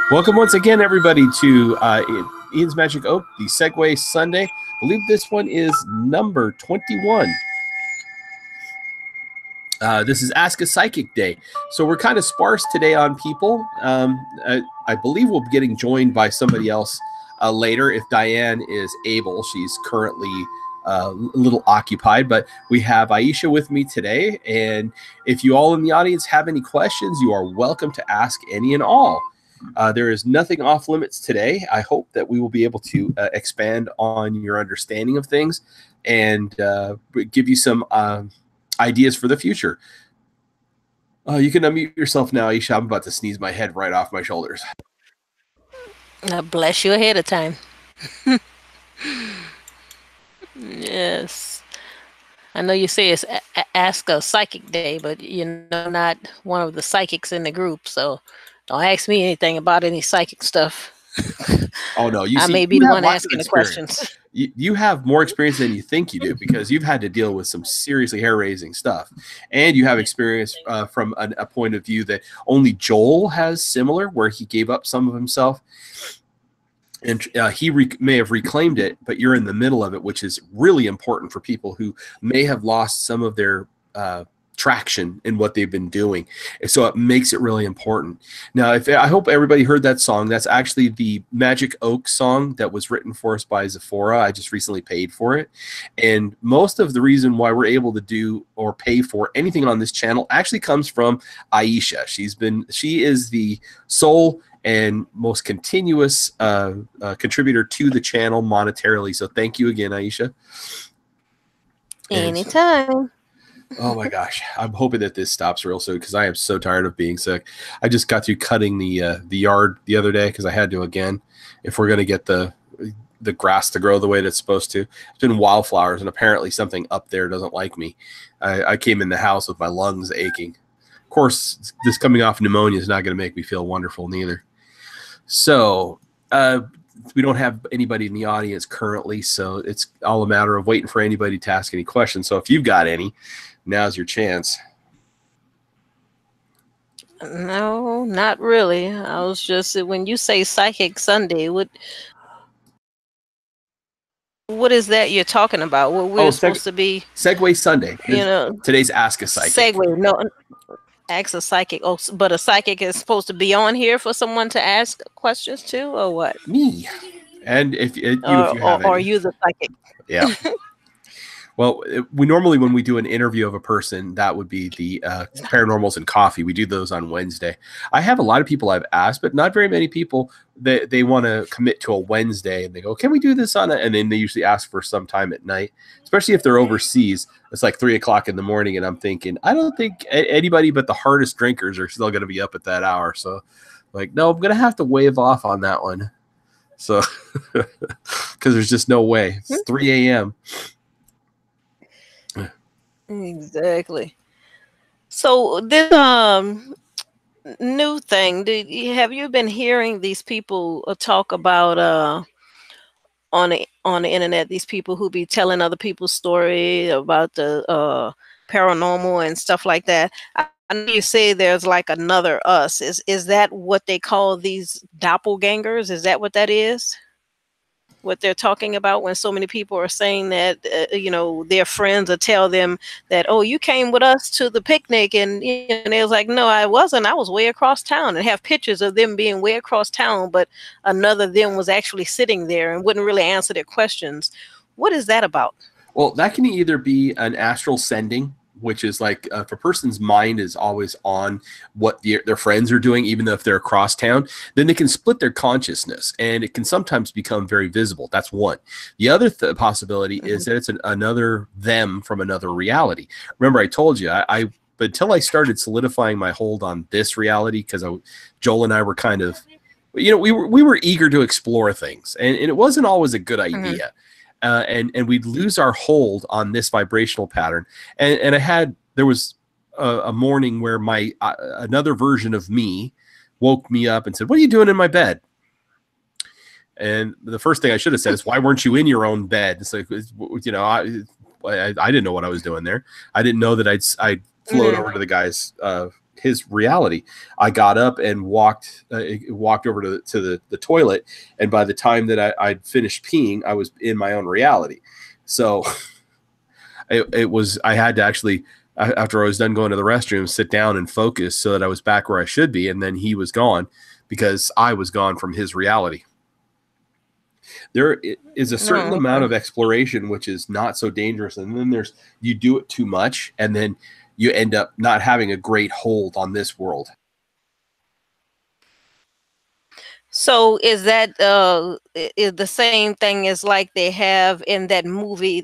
Welcome once again, everybody, to Ian's Magic Oak, the Segue Sunday. I believe this one is number 21. This is Ask a Psychic Day. So we're kind of sparse today on people. I believe we'll be getting joined by somebody else later if Diane is able. She's currently a little occupied, but we have Aisha with me today. And if you all in the audience have any questions, you are welcome to ask any and all. There is nothing off limits today. I hope that we will be able to expand on your understanding of things and give you some ideas for the future. You can unmute yourself now, Aisha. I'm about to sneeze my head right off my shoulders. Bless you ahead of time. Yes. I know you say it's Ask a Psychic Day, but I'm not one of the psychics in the group, so don't ask me anything about any psychic stuff. Oh, no. I may be the one asking the questions. You have more experience than you think you do because you've had to deal with some seriously hair-raising stuff. And you have experience from a point of view that only Joel has similar, where he gave up some of himself. And he may have reclaimed it, but you're in the middle of it, which is really important for people who may have lost some of their traction in what they've been doing. So it makes it really important. Now, I hope everybody heard that song. That's actually the Magic Oak song that was written for us by Zephora. I just recently paid for it. And most of the reason why we're able to do or pay for anything on this channel actually comes from Aisha. She is the sole and most continuous contributor to the channel monetarily. So thank you again, Aisha. Anytime. Oh my gosh, I'm hoping that this stops real soon because I am so tired of being sick. I just got through cutting the yard the other day because I had to again. If we're gonna get the grass to grow the way that it's supposed to, it's been wildflowers, and apparently something up there doesn't like me. I came in the house with my lungs aching. Of course, this coming off pneumonia is not going to make me feel wonderful neither. So we don't have anybody in the audience currently, so it's all a matter of waiting for anybody to ask any questions. So if you've got any, now's your chance. No, not really. I was just, when you say Psychic Sunday, what is that you're talking about? What we're supposed to be? Segue Sunday. Today's Ask a Psychic. Segue, no. Ask a psychic. Oh, but a psychic is supposed to be on here for someone to ask questions to, or what? Me. And if you have or you the psychic. Yeah. Well, we normally, when we do an interview of a person, that would be the Paranormals and Coffee. We do those on Wednesday. I have a lot of people I've asked, but not very many people that they want to commit to a Wednesday. And they go, can we do this on it? And then they usually ask for some time at night, especially if they're overseas. It's like 3 o'clock in the morning. And I'm thinking, I don't think anybody but the hardest drinkers are still going to be up at that hour. So like, no, I'm going to have to wave off on that one. So, because there's just no way. It's 3 a.m. Exactly. So this new thing, have you been hearing these people talk about on the internet, these people who be telling other people's story about the paranormal and stuff like that? I know you say there's like another us. Is that what they call these doppelgangers? Is that what that is? What they're talking about when so many people are saying that, their friends will tell them that, oh, you came with us to the picnic, and they was like, no, I wasn't. I was way across town, and have pictures of them being way across town, but another them was actually sitting there and wouldn't really answer their questions. What is that about? Well, that can either be an astral sending, which is like if a person's mind is always on what their friends are doing, even though if they're across town, then they can split their consciousness, and it can sometimes become very visible. That's one. The other possibility is that it's another them from another reality. Remember, I told you, I until I started solidifying my hold on this reality, because Joel and I were kind of, we were eager to explore things, and it wasn't always a good idea. And we'd lose our hold on this vibrational pattern. And there was a morning where my another version of me woke me up and said, "What are you doing in my bed?" And the first thing I should have said is, "Why weren't you in your own bed?" It's like, I didn't know what I was doing there. I didn't know that I'd float over to the guy's his reality. I got up and walked over to the toilet, and by the time that I'd finished peeing, I was in my own reality. So I had to actually, after I was done going to the restroom, sit down and focus so that I was back where I should be, and then he was gone because I was gone from his reality. There is a certain amount of exploration which is not so dangerous, and then there's you do it too much, and then you end up not having a great hold on this world. So is that is the same thing as like they have in that movie,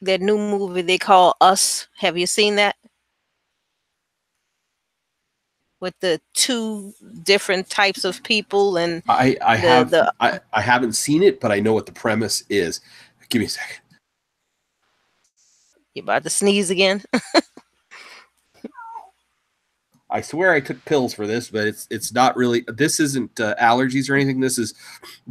that new movie they call Us? Have you seen that? With the two different types of people and I the haven't seen it, but I know what the premise is. Give me a second. you about to sneeze again? I swear I took pills for this, but it's not really. This isn't allergies or anything. This is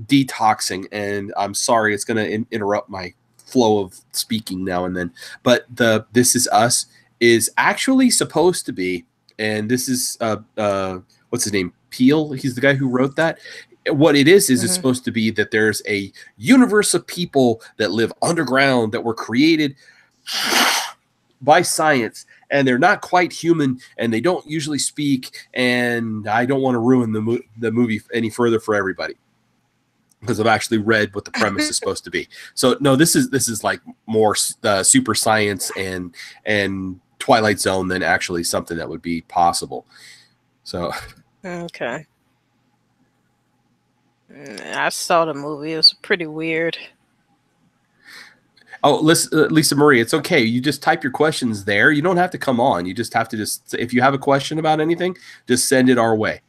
detoxing, and I'm sorry, it's going to interrupt my flow of speaking now and then. But the This Is Us is actually supposed to be, and this is what's his name? Peel. He's the guy who wrote that. What it is it's supposed to be that there's a universe of people that live underground that were created by science, and they're not quite human, and they don't usually speak, and I don't want to ruin the movie any further for everybody because I've actually read what the premise is supposed to be. So no, this is like more super science and Twilight Zone than actually something that would be possible. So okay. I saw the movie. It was pretty weird. Oh, Lisa Marie, it's okay. You just type your questions there. You don't have to come on. You just have to if you have a question about anything, just send it our way,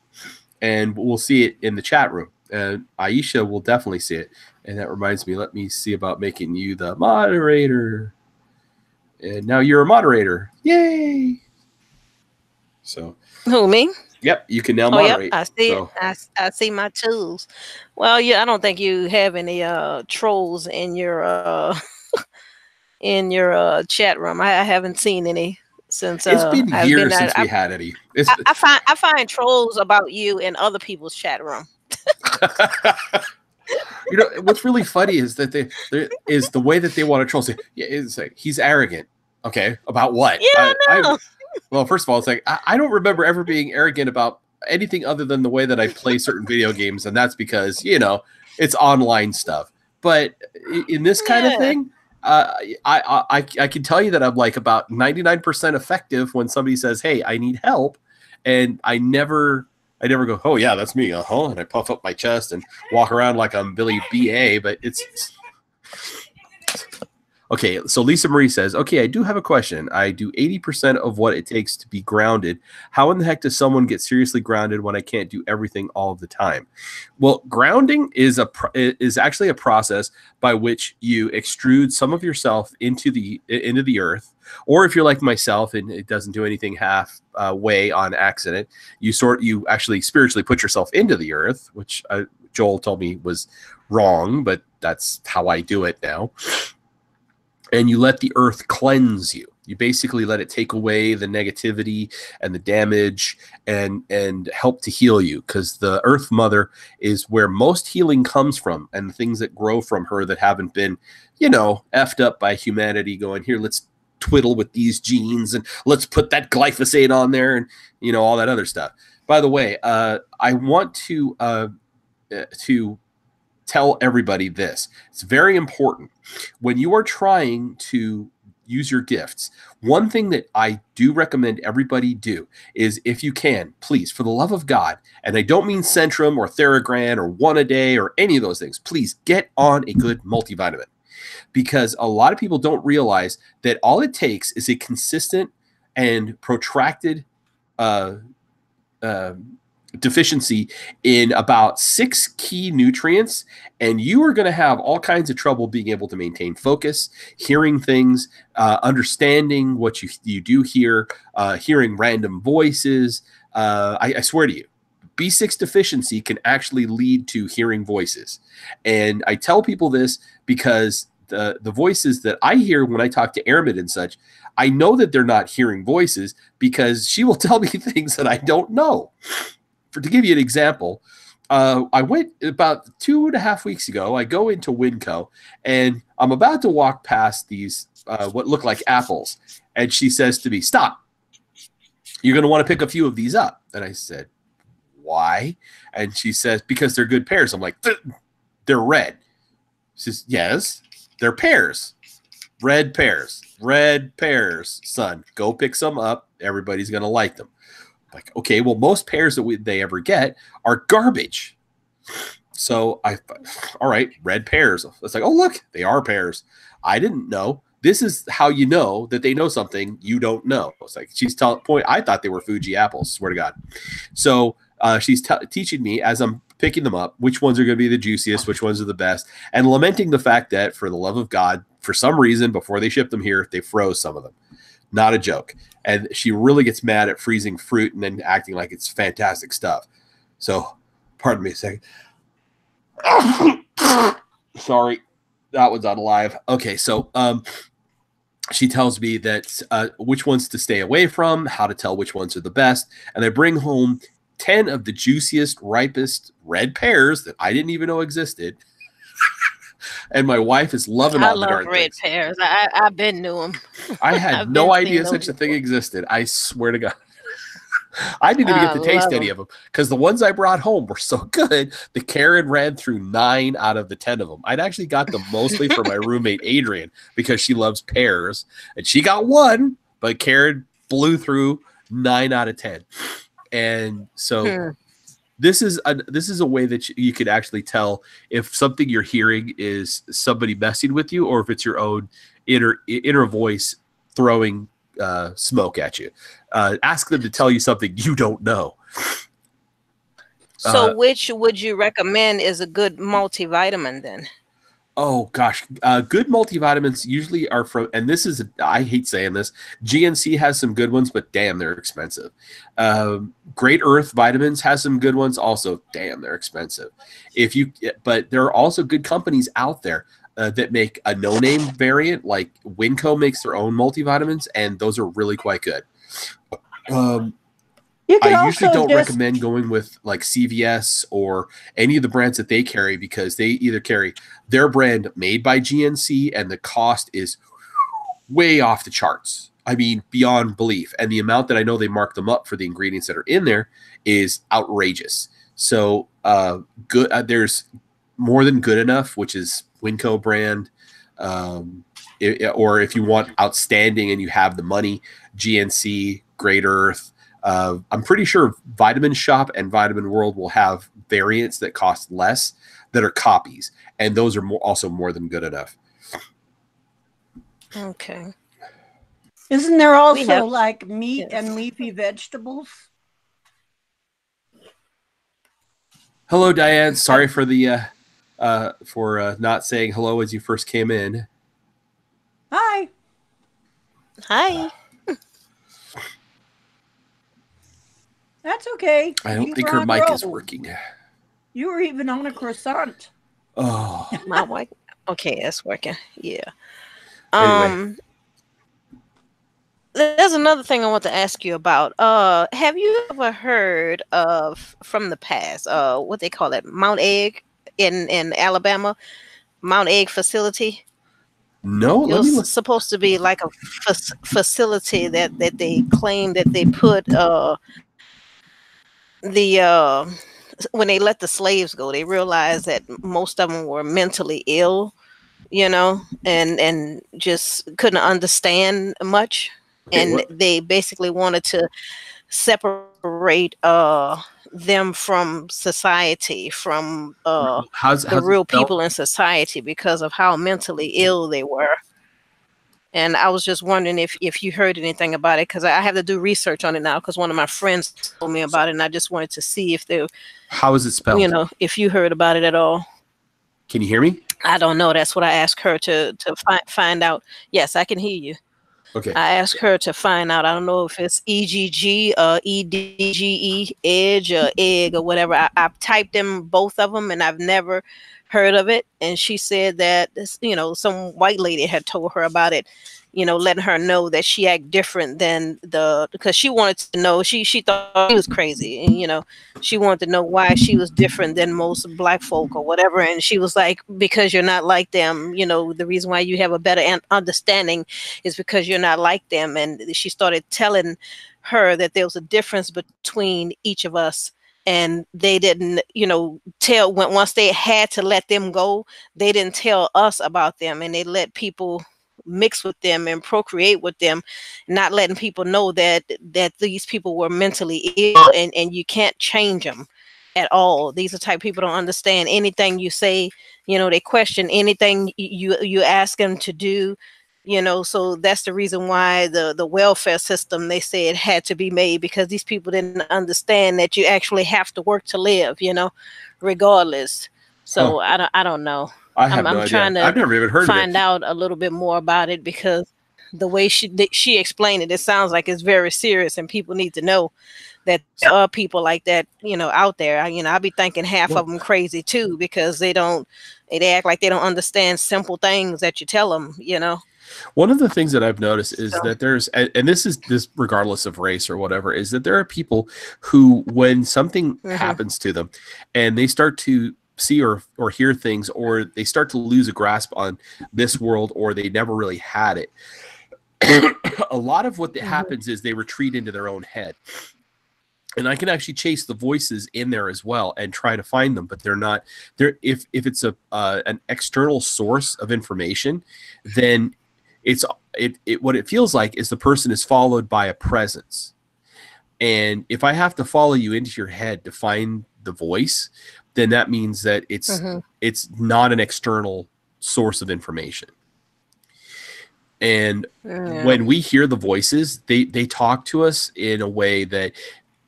and we'll see it in the chat room. Aisha will definitely see it. And that reminds me, let me see about making you the moderator. And now you're a moderator. Yay! So Who, me? Yep, you can now moderate. Yep, I see it. I see my tools. Well, yeah, I don't think you have any trolls in your chat room. I haven't seen any since it's been years since we had any. I find trolls about you in other people's chat room. You know what's really funny is that there is the way that they want to troll. Say, yeah, it's like he's arrogant. Okay, about what? Yeah, I know. Well, first of all, it's like I don't remember ever being arrogant about anything other than the way that I play certain video games, and that's because it's online stuff. But in this kind of thing, I can tell you that I'm like about 99% effective when somebody says, "Hey, I need help," and I never go, "Oh yeah, that's me," and I puff up my chest and walk around like I'm Billy B.A. But it's okay. So Lisa Marie says, "Okay, I do have a question. I do 80% of what it takes to be grounded. How in the heck does someone get seriously grounded when I can't do everything all of the time?" Well, grounding is actually a process by which you extrude some of yourself into the earth, or if you're like myself and it doesn't do anything half way on accident, you actually spiritually put yourself into the earth, which Joel told me was wrong, but that's how I do it now. And you let the earth cleanse you. You basically let it take away the negativity and the damage and help to heal you, because the Earth Mother is where most healing comes from, and the things that grow from her that haven't been, effed up by humanity going, here, let's twiddle with these genes and let's put that glyphosate on there and, all that other stuff. By the way, I want to tell everybody this. It's very important. When you are trying to use your gifts, one thing that I do recommend everybody do is, if you can, please, for the love of God, and I don't mean Centrum or Theragram or one a day or any of those things, please get on a good multivitamin, because a lot of people don't realize that all it takes is a consistent and protracted deficiency in about 6 key nutrients, and you are going to have all kinds of trouble being able to maintain focus, hearing things, understanding what you do hear, hearing random voices. I swear to you, B6 deficiency can actually lead to hearing voices. And I tell people this because the voices that I hear when I talk to airmen and such, I know that they're not hearing voices because she will tell me things that I don't know. To give you an example, I went about 2.5 weeks ago. I go into Winco, and I'm about to walk past these what look like apples, and she says to me, "Stop! You're going to want to pick a few of these up." And I said, "Why?" And she says, "Because they're good pears." I'm like, "They're red." She says, "Yes, they're pears. Red pears. Red pears, son. Go pick some up. Everybody's going to like them." Like, okay, well, most pears that they ever get are garbage. So all right, red pears. It's like, oh, look, they are pears. I didn't know. This is how you know that they know something you don't know. It's like she's point. I thought they were Fuji apples. Swear to God. So she's teaching me as I'm picking them up which ones are going to be the juiciest, which ones are the best, and lamenting the fact that for the love of God, for some reason, before they shipped them here, they froze some of them. Not a joke. And she really gets mad at freezing fruit and then acting like it's fantastic stuff. So, pardon me a second. Sorry, that one's not alive. Okay, so she tells me that which ones to stay away from, how to tell which ones are the best, and I bring home 10 of the juiciest, ripest red pears that I didn't even know existed. And my wife is loving all the darn red things. pears. I've been knew them. I had no idea such a thing existed. I swear to God. I didn't even get to taste any of them because the ones I brought home were so good. The Karen ran through 9 out of the 10 of them. I'd actually got them mostly for my roommate Adrian because she loves pears, and she got one, but Karen blew through 9 out of 10. And so this is a way that you could actually tell if something you're hearing is somebody messing with you or if it's your own inner voice throwing smoke at you. Ask them to tell you something you don't know. So which would you recommend is a good multivitamin then? Oh gosh, good multivitamins usually are from, and this is, I hate saying this, GNC has some good ones, but damn, they're expensive. Great Earth Vitamins has some good ones, also damn, they're expensive. But there are also good companies out there that make a no-name variant, like Winco makes their own multivitamins, and those are really quite good. I usually don't recommend going with like CVS or any of the brands that they carry because they either carry their brand made by GNC and the cost is way off the charts. I mean, beyond belief. And the amount that I know they mark them up for the ingredients that are in there is outrageous. So there's More Than Good Enough, which is Winco brand. Or if you want outstanding and you have the money, GNC, Great Earth. I'm pretty sure Vitamin Shop and Vitamin World will have variants that cost less that are copies, and those are also more than good enough. Okay. Isn't there also like meat and leafy vegetables? Hello, Diane. Sorry for the not saying hello as you first came in. Hi. Hi. That's okay. I don't think her mic is working. You were even on a croissant. Oh. My mic. Okay, that's working. Yeah. Anyway. There's another thing I want to ask you about. Have you ever heard of, from the past, what they call it, Mount Egg in Alabama, Mount Egg facility? No, it was supposed to be like a facility that they claim that they put when they let the slaves go, they realized that most of them were mentally ill, and just couldn't understand much. And they basically wanted to separate them from society, from the real people in society because of how mentally ill they were. And I was just wondering if you heard anything about it, because I have to do research on it now because one of my friends told me about it, and I just wanted to see if they. How is it spelled? If you heard about it at all. Can you hear me? I don't know. That's what I asked her to find out. Yes, I can hear you. Okay. I asked her to find out. I don't know if it's EGG, EDGE, edge, or egg, or whatever. I've typed them, both of them, and I've never heard of it, and she said that this, some white lady had told her about it, letting her know that she act different than because she wanted to know, she thought she was crazy, and she wanted to know why she was different than most black folk or whatever. And she was like, because you're not like them, the reason why you have a better understanding is because you're not like them. And she started telling her that there was a difference between each of us, and they didn't tell, once they had to let them go, they didn't tell us about them, and they let people mix with them and procreate with them, not letting people know that these people were mentally ill, and you can't change them at all. These are the type of people don't understand anything you say. They question anything you ask them to do. So that's the reason why the welfare system, they say it had to be made, because these people didn't understand that you actually have to work to live, regardless. So I don't know. I'm no trying idea. I've never even heard find of it. out a little bit more about it, because the way she explained it sounds like it's very serious, and people need to know that there are people like that, out there. I be thinking half of them crazy too, because they act like they don't understand simple things that you tell them. One of the things that I've noticed is that there's, and this regardless of race or whatever, is that there are people who, when something happens to them and they start to see or hear things, or they start to lose a grasp on this world, or they never really had it, a lot of what happens is they retreat into their own head. And I can actually chase the voices in there as well and try to find them, but they're not there. If it's an external source of information, then what it feels like is the person is followed by a presence. And if I have to follow you into your head to find the voice, then that means that it's not an external source of information. And when we hear the voices, they talk to us in a way that,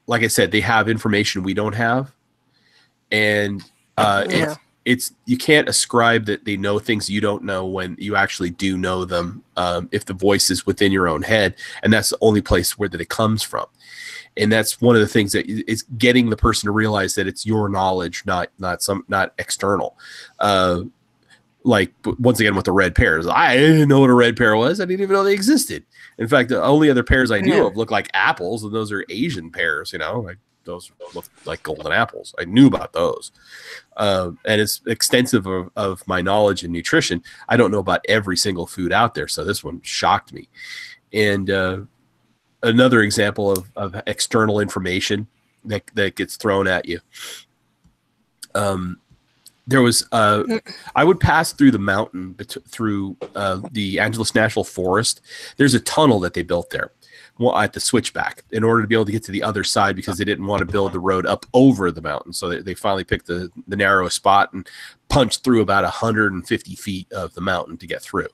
like I said, they have information we don't have. And it's you can't ascribe that they know things you don't know when you actually do know them, if the voice is within your own head, and that's the only place where that it comes from. And that's one of the things that is getting the person to realize that it's your knowledge, not external. Like, once again, with the red pears, I didn't know what a red pear was. I didn't even know they existed. In fact, the only other pears I knew of look like apples, and those are Asian pears. Like, those look like golden apples. I knew about those. And it's extensive of my knowledge in nutrition. I don't know about every single food out there, so this one shocked me. And another example of external information that gets thrown at you. There was I would pass through the mountain through the Angeles National Forest. There's a tunnel that they built there at the switchback in order to be able to get to the other side, because they didn't want to build the road up over the mountain. So they finally picked the narrowest spot and punched through about 150 feet of the mountain to get through.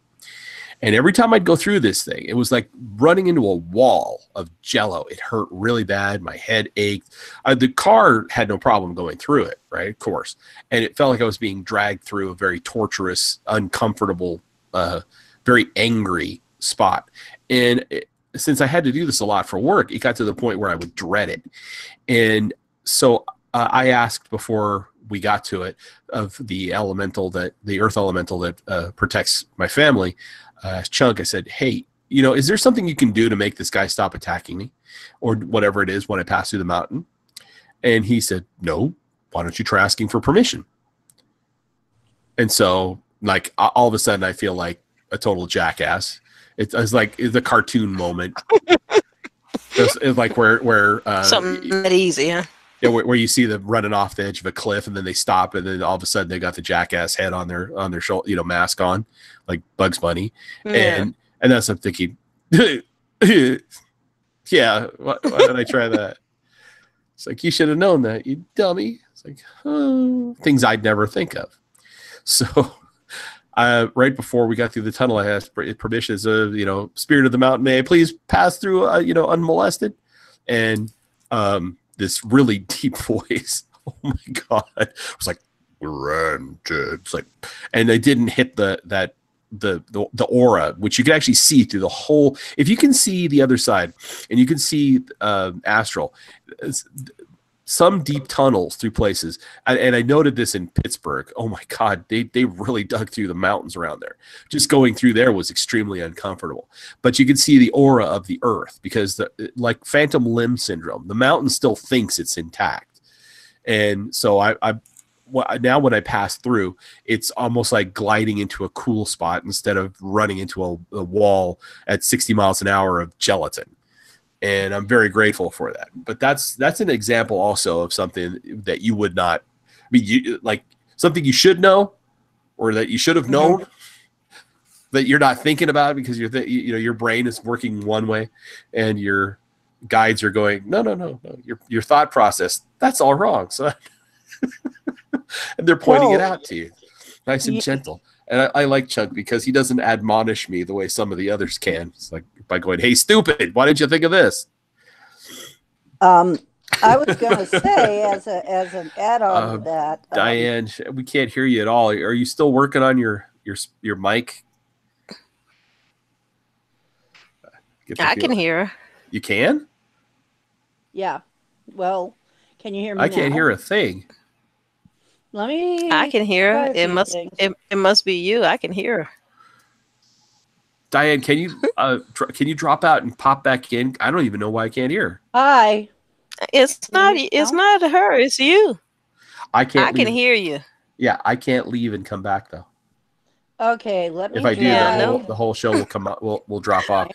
And every time I'd go through this thing, it was like running into a wall of jello. It hurt really bad. My head ached. The car had no problem going through it, right? Of course. And it felt like I was being dragged through a very torturous, uncomfortable, very angry spot. And since I had to do this a lot for work, it got to the point where I would dread it. And so I asked before we got to it of the earth elemental that protects my family, Chunk. I said, hey, is there something you can do to make this guy stop attacking me, or whatever it is, when I pass through the mountain? And he said, no. Why don't you try asking for permission? And so, like, all of a sudden, I feel like a total jackass. It's like the cartoon moment. It's like where something that easy, huh? Yeah, where you see them running off the edge of a cliff, and then they stop, and then all of a sudden they got the jackass head on their shoulder, mask on, like Bugs Bunny, and that's I'm thinking, yeah, why did I try that? It's like, you should have known that, you dummy. It's like, things I'd never think of. So, right before we got through the tunnel, I asked permission, as spirit of the mountain, may I please pass through, unmolested? And this really deep voice, oh my god, it was like, granted. It's like, and they didn't hit the aura, which you can actually see through the whole. If you can see the other side, and you can see astral, some deep tunnels through places. And I noted this in Pittsburgh. Oh my God, they really dug through the mountains around there. Just going through there was extremely uncomfortable. But you can see the aura of the earth because like phantom limb syndrome, the mountain still thinks it's intact. And so now when I pass through, it's almost like gliding into a cool spot instead of running into a wall at 60 miles an hour of gelatin. And I'm very grateful for that. But that's an example also of something that you would not, I mean, like something you should know, or that you should have known, that you're not thinking about because your brain is working one way, and your guides are going, no. Your thought process, that's all wrong, son. And they're pointing it out to you, nice and gentle. And I like Chuck because he doesn't admonish me the way some of the others can. It's like by going, "Hey, stupid! Why didn't you think of this?" I was going to say, as an add-on to that, Diane, we can't hear you at all. Are you still working on your mic? I can hear. You can? Yeah. Well, can you hear me? I can't hear a thing. I can hear. It must be you. I can hear. Diane, can you drop out and pop back in? I don't even know why I can't hear. Hi. It's not her. It's you. I can hear you. Yeah, I can't leave and come back though. Okay, let me. If I do, the whole show will come out. We'll drop off.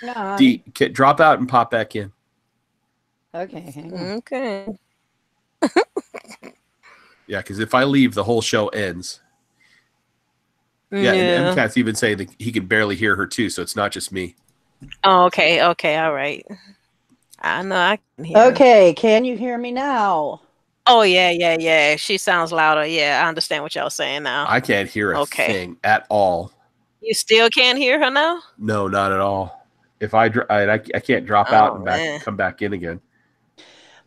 Drop out and pop back in. Okay. Hang on. Okay. Yeah, because if I leave, the whole show ends. Yeah, and MCAT's even saying that he can barely hear her too, so it's not just me. Oh, okay, all right. I know I can hear. Okay, can you hear me now? Oh yeah. She sounds louder. Yeah, I understand what y'all saying now. I can't hear a thing at all. You still can't hear her now? No, not at all. If I can't drop out and come back in again.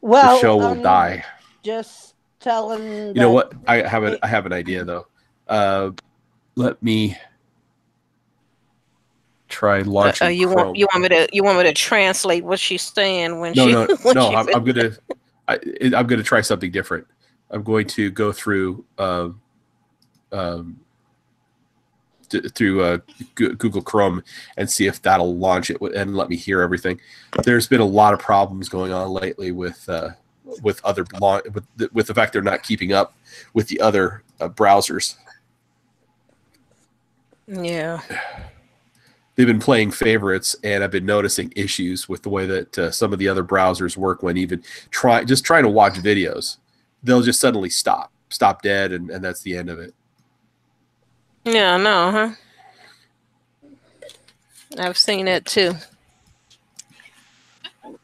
Well, the show will die. Just telling. You know what? I have an idea though. Let me try launching. You want me to translate what she's saying when no. I'm gonna try something different. I'm going to go through Google Chrome and see if that'll launch it and let me hear everything. There's been a lot of problems going on lately with the fact they're not keeping up with the other browsers. Yeah. They've been playing favorites, and I've been noticing issues with the way that some of the other browsers work when even trying to watch videos. They'll just suddenly stop dead, and that's the end of it. Yeah, no, huh? I've seen it too. Okay.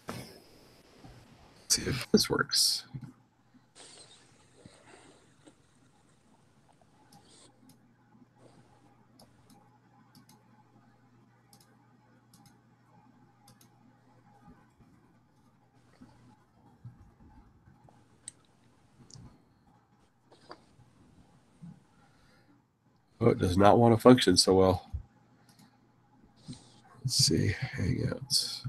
Let's see if this works. Oh, it does not want to function so well. Let's see, Hangouts.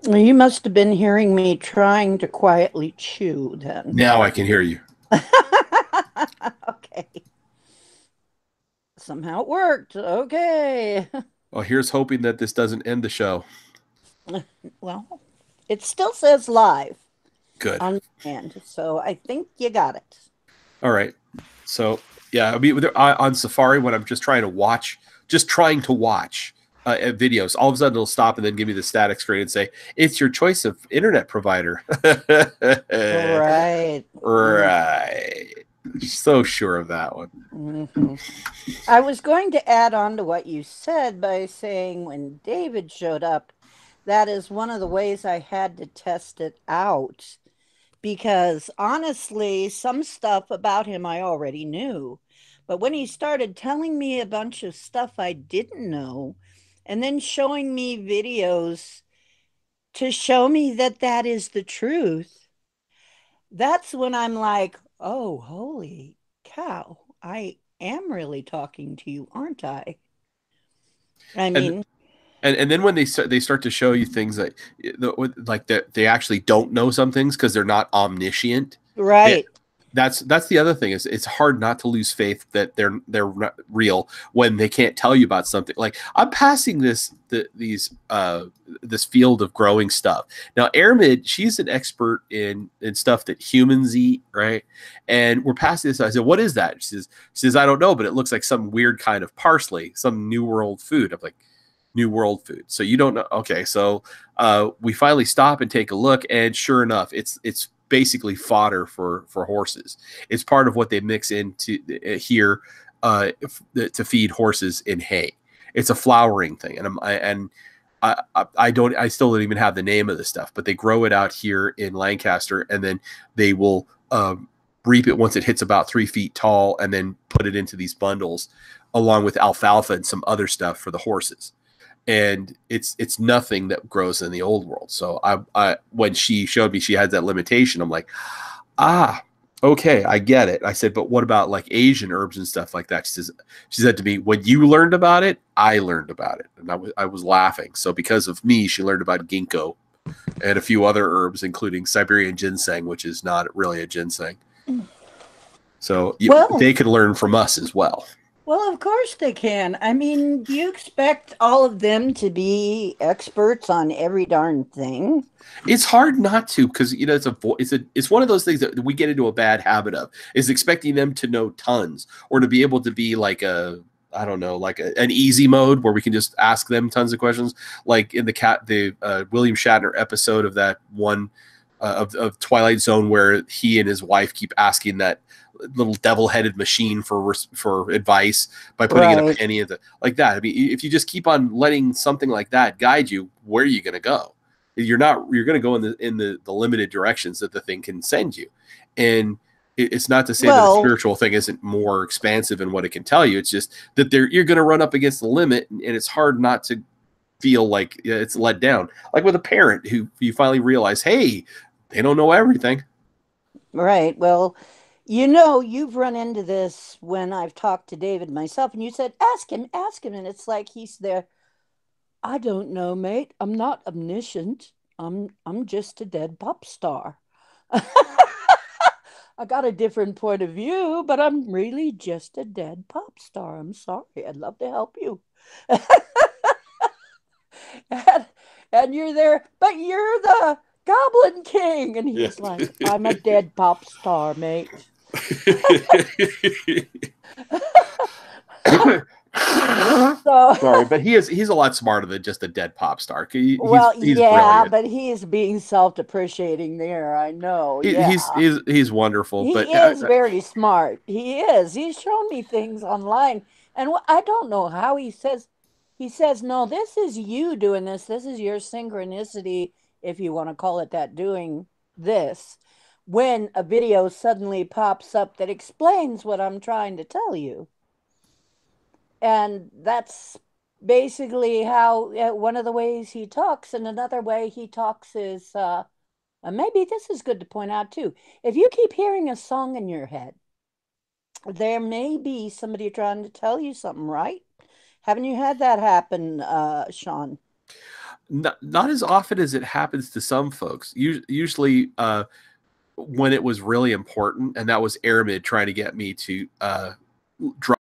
Well, you must have been hearing me trying to quietly chew then. Now I can hear you. Okay. Somehow it worked. Okay. Well, here's hoping that this doesn't end the show. Well, it still says live. Good. On the end, so I think you got it. All right. So yeah, I mean, on Safari when I'm just trying to watch videos, all of a sudden it'll stop and then give me the static screen and say, "It's your choice of internet provider." Right. Right. So sure of that one. Mm-hmm. I was going to add on to what you said by saying when David showed up, that is one of the ways I had to test it out. Because honestly, some stuff about him I already knew. But when he started telling me a bunch of stuff I didn't know, and then showing me videos to show me that that is the truth, that's when I'm like, oh, holy cow, I am really talking to you, aren't I? I And mean, and then when they start to show you things that like that they actually don't know some things because they're not omniscient. They, right. that's the other thing is it's hard not to lose faith that they're not real when they can't tell you about something. Like I'm passing this field of growing stuff now. Aramid, she's an expert in stuff that humans eat, right? And we're passing this. I said, what is that? She says I don't know, but it looks like some weird kind of parsley, some new world food. I'm like, new world food, so you don't know? Okay, so we finally stop and take a look, and sure enough, it's basically fodder for horses. It's part of what they mix into here to feed horses in hay. It's a flowering thing, and I still don't even have the name of the stuff, but they grow it out here in Lancaster, and then they will reap it once it hits about 3 feet tall, and then put it into these bundles along with alfalfa and some other stuff for the horses. And it's nothing that grows in the old world. So I when she showed me she had that limitation, I'm like, okay, I get it. I said, but what about like Asian herbs and stuff like that? She said to me, when you learned about it, I learned about it, and I was laughing. So because of me, she learned about ginkgo and a few other herbs, including Siberian ginseng, which is not really a ginseng. So they could learn from us as well. Well, of course they can. I mean, do you expect all of them to be experts on every darn thing? It's hard not to, because it's one of those things that we get into a bad habit of, is expecting them to know tons or to be able to be like I don't know, like an easy mode where we can just ask them tons of questions, like in the William Shatner episode of that one of Twilight Zone, where he and his wife keep asking that little devil-headed machine for advice by putting in a penny at like that. I mean, if you just keep on letting something like that guide you, where are you going to go? You're going to go in the limited directions that the thing can send you. And it's not to say that a spiritual thing isn't more expansive in what it can tell you. It's just that you're going to run up against the limit, and it's hard not to feel like it's let down. Like with a parent who you finally realize, hey, they don't know everything. Right. Well, you know, you've run into this when I've talked to David myself, and you said, ask him. And it's like he's there. I don't know, mate. I'm not omniscient. I'm just a dead pop star. I got a different point of view, but I'm really just a dead pop star. I'm sorry. I'd love to help you. and you're there, but you're the Goblin King. And he's like, I'm a dead pop star, mate. Sorry, but he's a lot smarter than just a dead pop star. He's brilliant. But he is being self-depreciating there. I know. He's wonderful. He is very smart. He is. He's shown me things online, and I don't know how he says. He says, "No, this is you doing this. This is your synchronicity, if you want to call it that, doing this." When a video suddenly pops up that explains what I'm trying to tell you. And that's basically how one of the ways he talks. And another way he talks is, maybe this is good to point out too. If you keep hearing a song in your head, there may be somebody trying to tell you something, right? Haven't you had that happen, Sean? Not as often as it happens to some folks. Usually, when it was really important, and that was Aramid trying to get me to drop